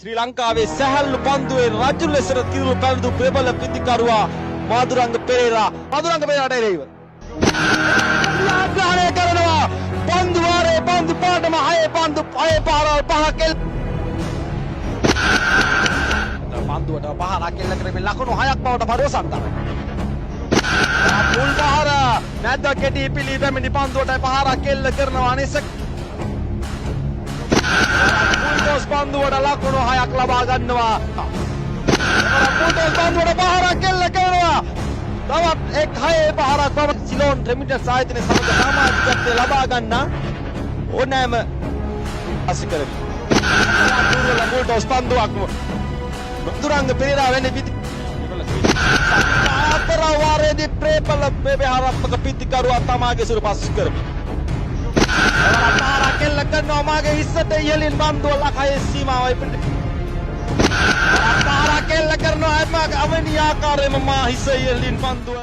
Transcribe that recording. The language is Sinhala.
ශ්‍රී ලංකාවේ සැහැල්ලු පන්දුවේ රජු ලෙසට කිරුළු පැවිදු ප්‍රබල පිතිකරුවා මාදුරංග පෙරේරා පෙරේරාට එරෙහිව ආග්‍රහණය කරනවා පන්දු වාරේ පන්දු පාටම හයේ පාරවල් පහක් පන්දුවට පහරක් එල්ල කරමින් ලකුණු 6ක් බවට පරිවසන් තමයි. මුල් පහර නැද්ද කෙටි පිළි පැමිණි පන්දුවට පහරක් එල්ල කරනවා අනිසක මුල්ටෝස් පන්දුවට ලකුණු 6ක් ලබා ගන්නවා. මුල්ටෝස් පන්දුවට පහරක් එල්ල කරනවා. තවත් එක් 6 පහරක් බව සිලෝන් රෙමිටන්ස් ආයතනයේ සමග සමාජිකත්වය ලබා ගන්න ඕනෑම අසිකරවි. මුල්ටෝස් පන්දුවක් දුරංග පෙරේරා වෙන්නේ පිටි අතර වාරයේදී ප්‍රේපල බෙබහාරාත්මක පිටිකරුවා තමාගේ සුළු පස් කරමි. පාරක් එල්ල කරනවා මාගේ හිස්සට ඉහළින් බන්දුව ලකයේ සීමාවයි පිටි. පාරක් එල්ල කරනවා එම්මාගේ අවනි ආකාරයෙන්ම මා හිස ඉහළින් බන්දුව